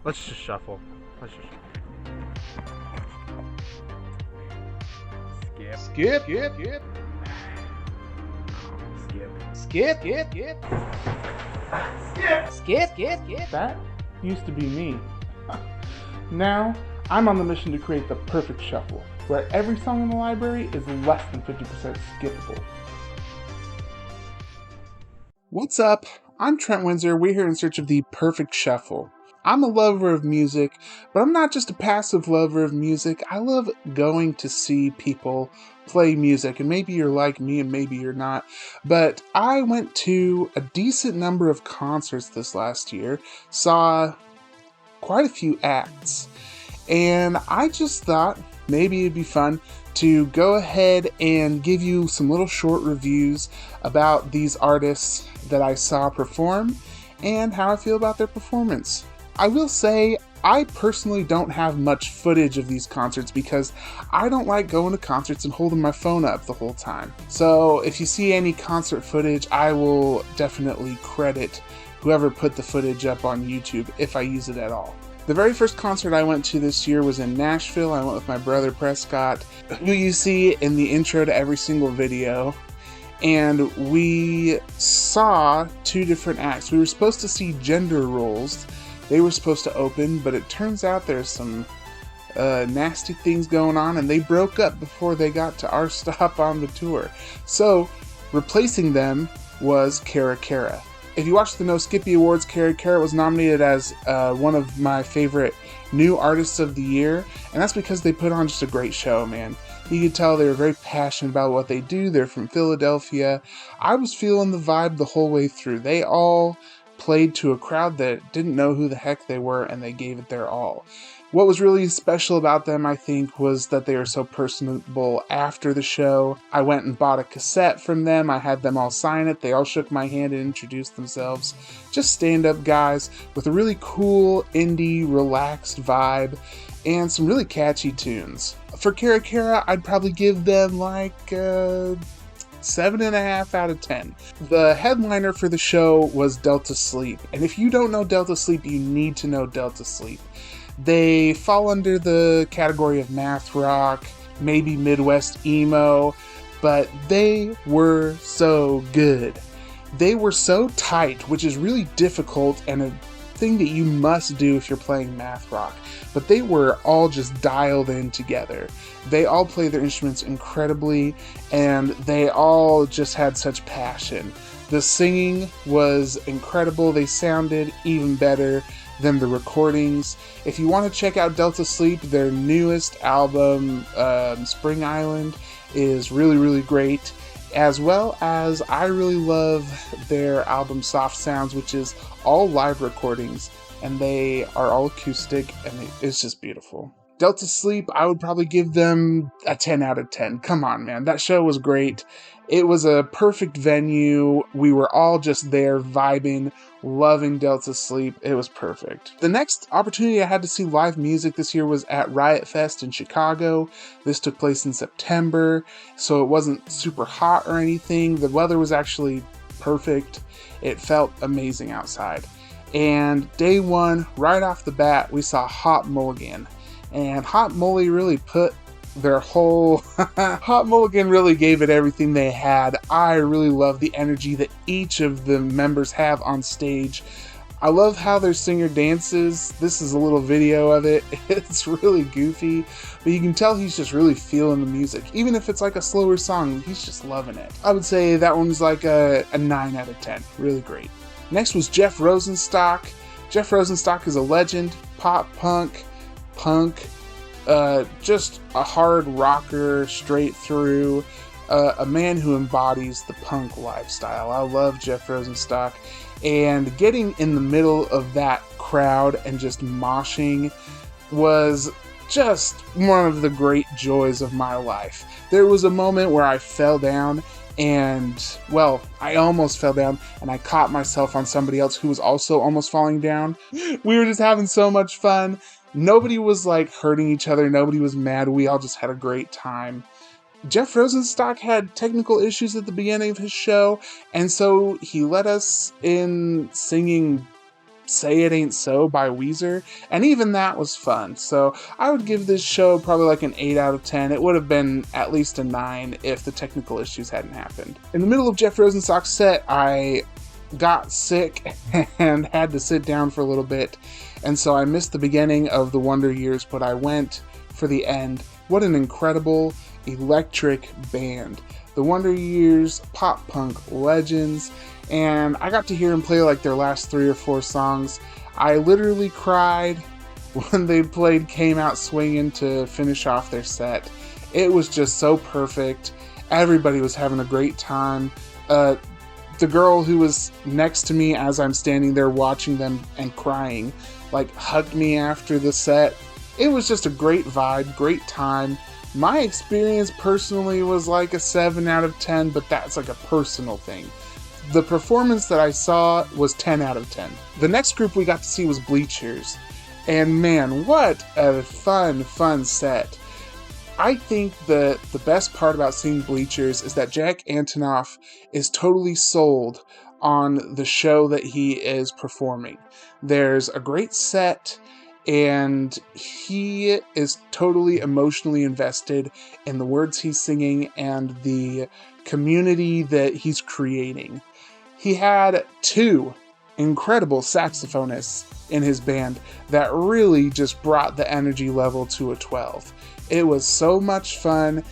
Let's just shuffle. Let's just. Skip. Skip, skip, skip. Skip. Skip, skip, skip. Skip, skip, skip, skip. That used to be me. Now, I'm on the mission to create the perfect shuffle, where every song in the library is less than 50% skippable. What's up? I'm Trent Windsor. We're here in search of the perfect shuffle. I'm a lover of music, but I'm not just a passive lover of music. I love going to see people play music, and maybe you're like me and maybe you're not, but I went to a decent number of concerts this last year, saw quite a few acts, and I just thought maybe it'd be fun to go ahead and give you some little short reviews about these artists that I saw perform and how I feel about their performance. I will say, I personally don't have much footage of these concerts because I don't like going to concerts and holding my phone up the whole time. So if you see any concert footage, I will definitely credit whoever put the footage up on YouTube if I use it at all. The very first concert I went to this year was in Nashville. I went with my brother Prescott, who you see in the intro to every single video. And we saw two different acts. We were supposed to see Gender Roles. They were supposed to open, but it turns out there's some nasty things going on, and they broke up before they got to our stop on the tour. So, replacing them was Cara Cara. If you watch the No Skippy Awards, Cara Cara was nominated as one of my favorite new artists of the year, and that's because they put on just a great show, man. You could tell they were very passionate about what they do. They're from Philadelphia. I was feeling the vibe the whole way through. They all played to a crowd that didn't know who the heck they were, and they gave it their all. What was really special about them, I think, was that they were so personable after the show. I went and bought a cassette from them. I had them all sign it. They all shook my hand and introduced themselves. Just stand-up guys with a really cool, indie, relaxed vibe and some really catchy tunes. For Cara Cara, I'd probably give them like 7.5 out of 10. The headliner for the show was Delta Sleep, and if you don't know Delta Sleep, you need to know Delta Sleep. They fall under the category of math rock, maybe Midwest emo, but they were so good. They were so tight, which is really difficult and a thing that you must do if you're playing math rock. But they were all just dialed in together. They all play their instruments incredibly, and they all just had such passion. The singing was incredible. They sounded even better than the recordings. If you want to check out Delta Sleep, their newest album, Spring Island, is really, really great. As well as I really love their album Soft Sounds, which is all live recordings, and they are all acoustic, and it's just beautiful. Delta Sleep, I would probably give them a 10 out of 10. Come on, man. That show was great. It was a perfect venue. We were all just there vibing, loving Delta Sleep. It was perfect. The next opportunity I had to see live music this year was at Riot Fest in Chicago. This took place in September, so it wasn't super hot or anything. The weather was actually perfect. It felt amazing outside. And day one, right off the bat, we saw Hot Mulligan. And Hot Mully really put their whole... Hot Mulligan really gave it everything they had. I really love the energy that each of the members have on stage. I love how their singer dances. This is a little video of it. It's really goofy, but you can tell he's just really feeling the music. Even if it's like a slower song, he's just loving it. I would say that one's like a 9 out of 10. Really great. Next was Jeff Rosenstock. Jeff Rosenstock is a legend, pop punk, just a hard rocker straight through, a man who embodies the punk lifestyle. I love Jeff Rosenstock, and getting in the middle of that crowd and just moshing was just one of the great joys of my life. There was a moment where I fell down and, well, I almost fell down, and I caught myself on somebody else who was also almost falling down. We were just having so much fun. Nobody was like hurting each other. Nobody was mad. We all just had a great time. Jeff Rosenstock had technical issues at the beginning of his show, and so he let us in singing Say It Ain't So by Weezer, and even that was fun. So I would give this show probably like an 8 out of 10. It would have been at least a 9 if the technical issues hadn't happened. In the middle of Jeff Rosenstock's set, I got sick and had to sit down for a little bit, and so I missed the beginning of the Wonder Years, but I went for the end. What an incredible electric band. The Wonder Years, pop punk legends, and I got to hear them play like their last 3 or 4 songs. I literally cried when they played Came Out Swinging to finish off their set. It was just so perfect. Everybody was having a great time. The girl who was next to me as I'm standing there watching them and crying, like, hugged me after the set. It was just a great vibe, great time. My experience personally was like a 7 out of 10, but that's like a personal thing. The performance that I saw was 10 out of 10. The next group we got to see was Bleachers. And man, what a fun set. I think the best part about seeing Bleachers is that Jack Antonoff is totally sold on the show that he is performing. There's a great set, and he is totally emotionally invested in the words he's singing and the community that he's creating. He had 2 incredible saxophonists in his band that really just brought the energy level to a 12. It was so much fun.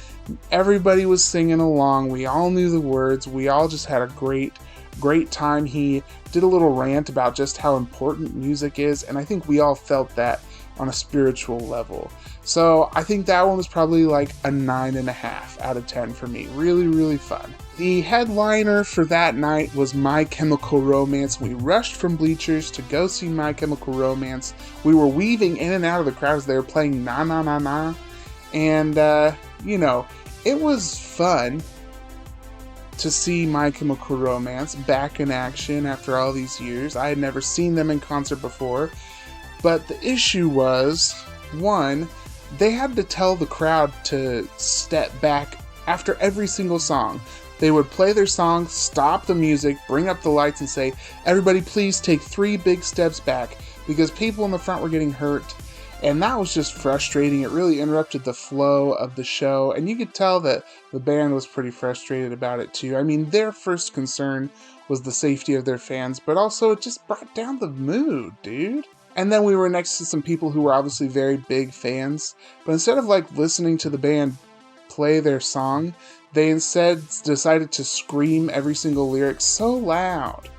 Everybody was singing along. We all knew the words. We all just had a great time. He did a little rant about just how important music is, and I think we all felt that on a spiritual level. So I think that one was probably like a 9.5 out of 10 for me. Really fun. The headliner for that night was My Chemical Romance. We rushed from Bleachers to go see My Chemical Romance. We were weaving in and out of the crowd as they were playing Na Na Na Na. And, it was fun to see My Chemical Romance back in action after all these years. I had never seen them in concert before. But the issue was, one, they had to tell the crowd to step back after every single song. They would play their song, stop the music, bring up the lights, and say, "Everybody please take 3 big steps back," because people in the front were getting hurt. And that was just frustrating. It really interrupted the flow of the show, and you could tell that the band was pretty frustrated about it too. I mean, their first concern was the safety of their fans, but also it just brought down the mood, dude. And then we were next to some people who were obviously very big fans, but instead of like listening to the band play their song, they instead decided to scream every single lyric so loud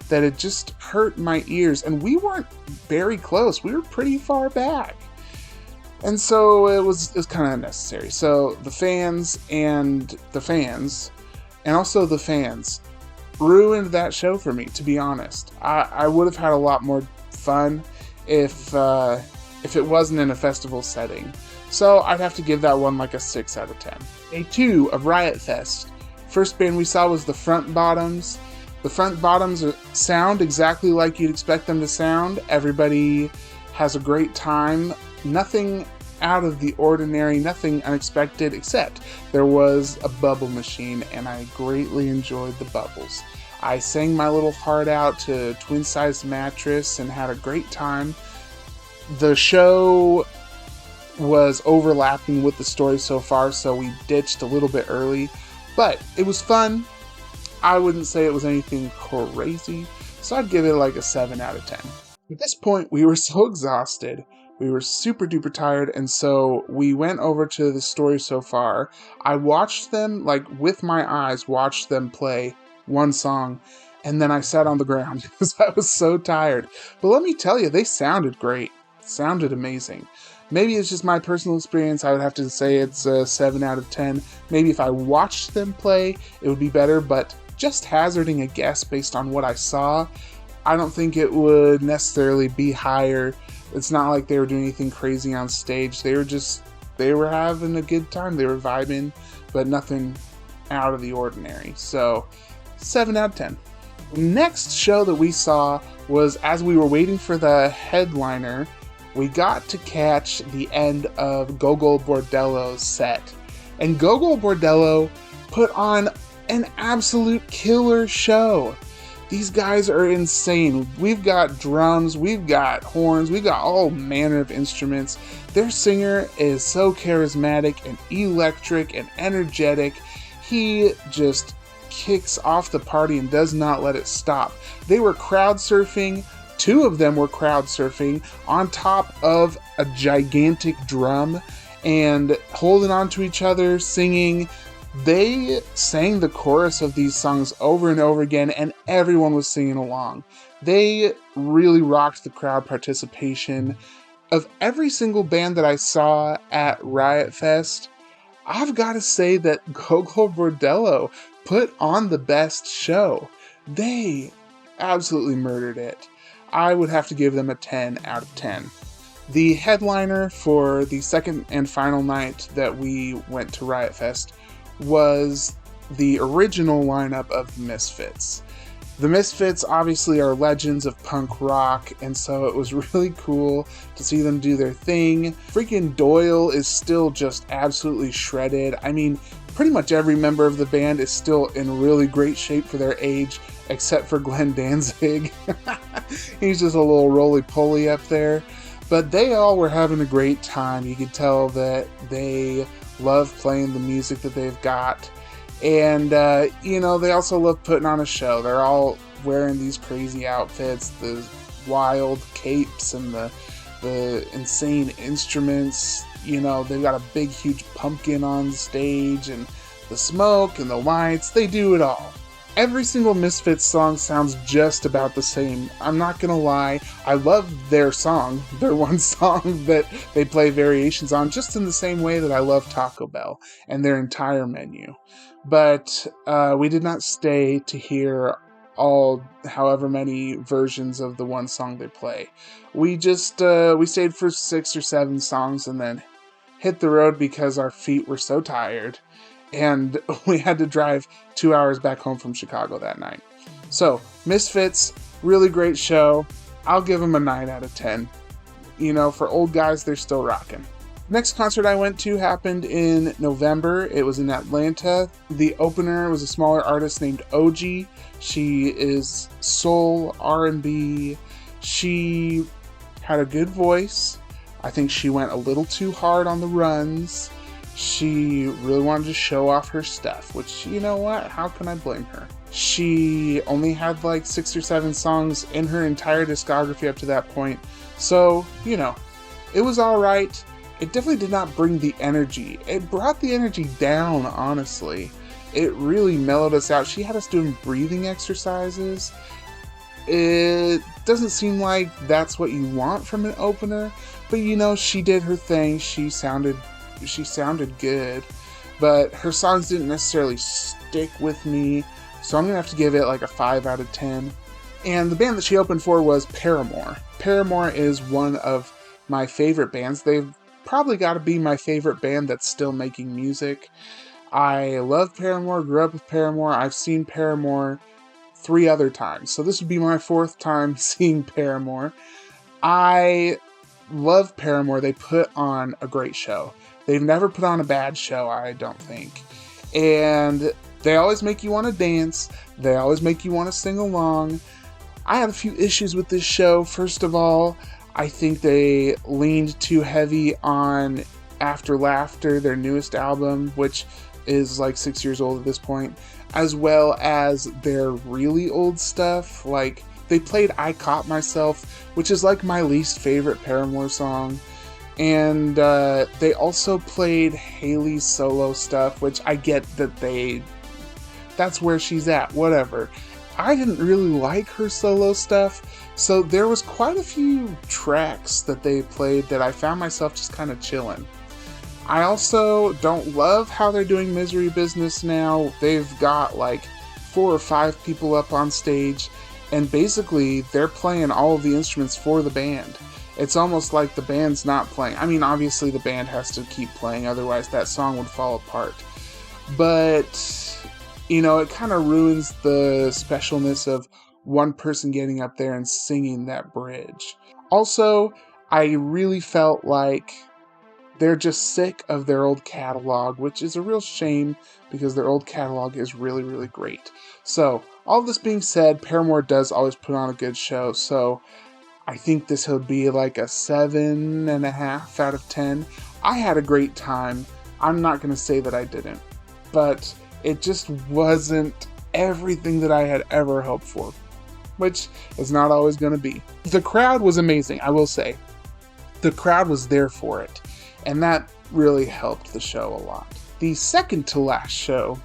that it just hurt my ears. And we weren't very close. We were pretty far back. And so it was kind of unnecessary. So the fans also the fans ruined that show for me, to be honest. I would have had a lot more fun if it wasn't in a festival setting. So I'd have to give that one like a 6 out of 10. Day 2 of Riot Fest. First band we saw was the Front Bottoms. The Front Bottoms sound exactly like you'd expect them to sound. Everybody has a great time. Nothing out of the ordinary, nothing unexpected, except there was a bubble machine, and I greatly enjoyed the bubbles. I sang my little heart out to Twin Size Mattress and had a great time. The show was overlapping with the story so far, so we ditched a little bit early, but it was fun. I wouldn't say it was anything crazy, so I'd give it like a 7 out of 10. At this point, we were so exhausted. We were super duper tired, and so we went over to the story so far. I watched them, like with my eyes, watched them play one song, and then I sat on the ground because I was so tired. But let me tell you, they sounded great. Sounded amazing. Maybe it's just my personal experience. I would have to say it's a 7 out of 10. Maybe if I watched them play, it would be better, but just hazarding a guess based on what I saw, I don't think it would necessarily be higher. It's not like they were doing anything crazy on stage. They were having a good time. They were vibing, but nothing out of the ordinary. So 7 out of 10. The next show that we saw was, as we were waiting for the headliner, we got to catch the end of Gogol Bordello's set. And Gogol Bordello put on an absolute killer show. These guys are insane. We've got drums, we've got horns, we've got all manner of instruments. Their singer is so charismatic and electric and energetic. He just kicks off the party and does not let it stop. They were crowd surfing. 2 of them were crowd surfing on top of a gigantic drum and holding on to each other, singing. They sang the chorus of these songs over and over again, and everyone was singing along. They really rocked the crowd participation. Of every single band that I saw at Riot Fest, I've got to say that Gogol Bordello put on the best show. They absolutely murdered it. I would have to give them a 10 out of 10. The headliner for the second and final night that we went to Riot Fest was the original lineup of the Misfits. The Misfits obviously are legends of punk rock, and so it was really cool to see them do their thing. Freaking Doyle is still just absolutely shredded. I mean, pretty much every member of the band is still in really great shape for their age, except for Glenn Danzig. He's just a little roly-poly up there. But they all were having a great time. You could tell that they love playing the music that they've got. And, they also love putting on a show. They're all wearing these crazy outfits, the wild capes and the insane instruments. They've got a big, huge pumpkin on stage and the smoke and the lights. They do it all. Every single Misfits song sounds just about the same. I'm not gonna lie, I love their song, their one song that they play variations on, just in the same way that I love Taco Bell and their entire menu. But we did not stay to hear all however many versions of the one song they play. We just we stayed for 6 or 7 songs and then hit the road because our feet were so tired. And we had to drive 2 hours back home from Chicago that night. So, Misfits, really great show. I'll give them a 9 out of 10. For old guys, they're still rocking. Next concert I went to happened in November. It was in Atlanta. The opener was a smaller artist named OG. She is soul, R&B. She had a good voice. I think she went a little too hard on the runs. She really wanted to show off her stuff, which, you know what? How can I blame her? She only had like 6 or 7 songs in her entire discography up to that point. So, it was alright. It definitely did not bring the energy. It brought the energy down, honestly. It really mellowed us out. She had us doing breathing exercises. It doesn't seem like that's what you want from an opener, but she did her thing. She sounded good, but her songs didn't necessarily stick with me, so I'm gonna have to give it like a 5 out of 10. And the band that she opened for was Paramore. Paramore is one of my favorite bands. They've probably got to be my favorite band that's still making music. I love Paramore, grew up with Paramore. I've seen Paramore 3 other times, so this would be my 4th time seeing Paramore. I love Paramore. They put on a great show. They've never put on a bad show, I don't think. And they always make you want to dance. They always make you want to sing along. I had a few issues with this show. First of all, I think they leaned too heavy on After Laughter, their newest album, which is like 6 years old at this point, as well as their really old stuff. Like, they played I Caught Myself, which is like my least favorite Paramore song. And they also played Hayley's solo stuff, which I get that that's where she's at, whatever. I didn't really like her solo stuff, so there was quite a few tracks that they played that I found myself just kind of chilling. I also don't love how they're doing Misery Business now. They've got like 4 or 5 people up on stage, and basically they're playing all of the instruments for the band. It's almost like the band's not playing. I mean, obviously the band has to keep playing, otherwise that song would fall apart. But, it kind of ruins the specialness of one person getting up there and singing that bridge. Also, I really felt like They're just sick of their old catalog, which is a real shame because their old catalog is really, really great. So, all this being said, Paramore does always put on a good show, so I think this would be like a 7.5 out of 10. I had a great time. I'm not going to say that I didn't, but it just wasn't everything that I had ever hoped for, which is not always going to be. The crowd was amazing, I will say. The crowd was there for it, and that really helped the show a lot. The second to last show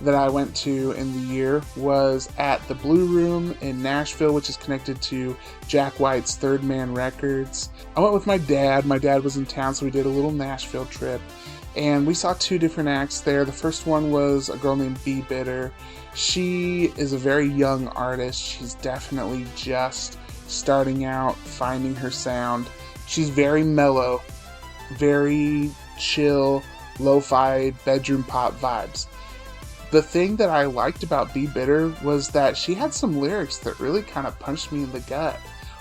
that I went to in the year was at the Blue Room in Nashville, which is connected to Jack White's Third Man Records. I went with my dad. My dad was in town, so we did a little Nashville trip, and we saw 2 different acts there. The first one was a girl named Bee Bitter. She is a very young artist. She's definitely just starting out, finding her sound. She's very mellow, very chill, lo-fi bedroom pop vibes. The thing that I liked about Bee Bitter was that she had some lyrics that really kind of punched me in the gut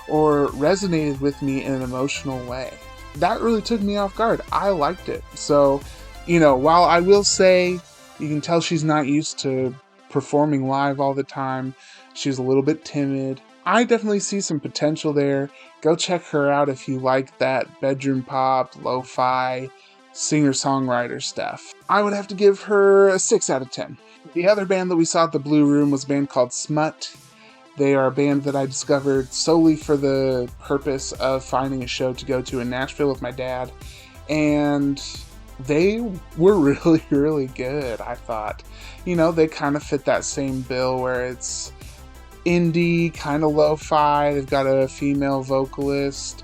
or resonated with me in an emotional way. That really took me off guard. I liked it. So, while I will say you can tell she's not used to performing live all the time, she's a little bit timid. I definitely see some potential there. Go check her out if you like that bedroom pop, lo-fi, singer-songwriter stuff. I would have to give her a 6 out of 10. The other band that we saw at the Blue Room was a band called Smut. They are a band that I discovered solely for the purpose of finding a show to go to in Nashville with my dad. And they were really, really good, I thought. They kind of fit that same bill where it's indie, kind of lo-fi. They've got a female vocalist,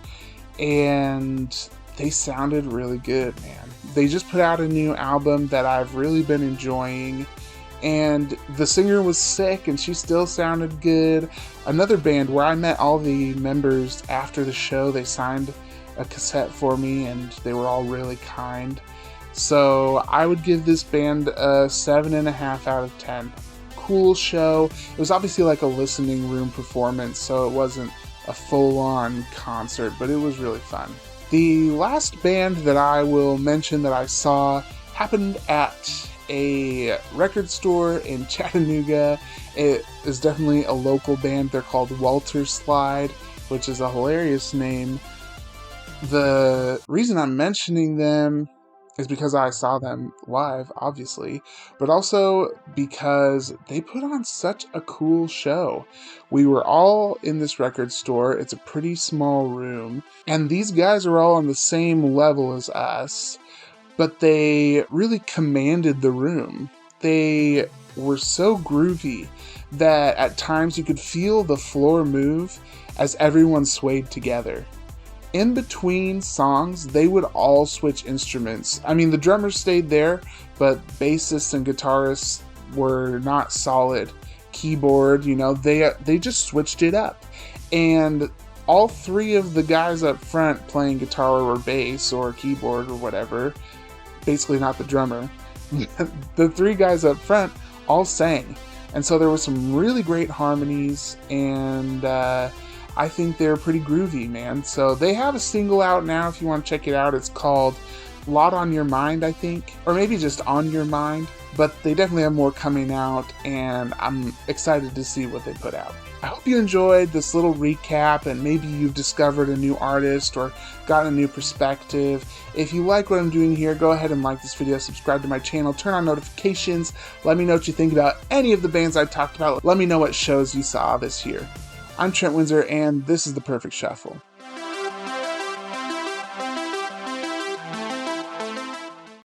and they sounded really good, man. They just put out a new album that I've really been enjoying, and the singer was sick and she still sounded good. Another band where I met all the members after the show, they signed a cassette for me and they were all really kind. So I would give this band a 7.5 out of 10. Cool show. It was obviously like a listening room performance, so it wasn't a full-on concert, but it was really fun. The last band that I will mention that I saw happened at a record store in Chattanooga. It is definitely a local band. They're called Walter Slide, which is a hilarious name. The reason I'm mentioning them is because I saw them live, obviously, but also because they put on such a cool show. We were all in this record store. It's a pretty small room, and these guys are all on the same level as us, but they really commanded the room. They were so groovy that at times you could feel the floor move as everyone swayed together. In between songs, they would all switch instruments. I mean, the drummers stayed there, but bassists and guitarists were not solid. Keyboard, they just switched it up. And all 3 of the guys up front playing guitar or bass or keyboard or whatever, basically not the drummer, the 3 guys up front all sang. And so there were some really great harmonies, and I think they're pretty groovy, man. So they have a single out now if you want to check it out. It's called Lot on Your Mind, I think, or maybe just On Your Mind, but they definitely have more coming out, and I'm excited to see what they put out. I hope you enjoyed this little recap, and maybe you've discovered a new artist or gotten a new perspective. If you like what I'm doing here, go ahead and like this video, subscribe to my channel, turn on notifications, let me know what you think about any of the bands I talked about, let me know what shows you saw this year. I'm Trent Windsor, and this is The Perfect Shuffle.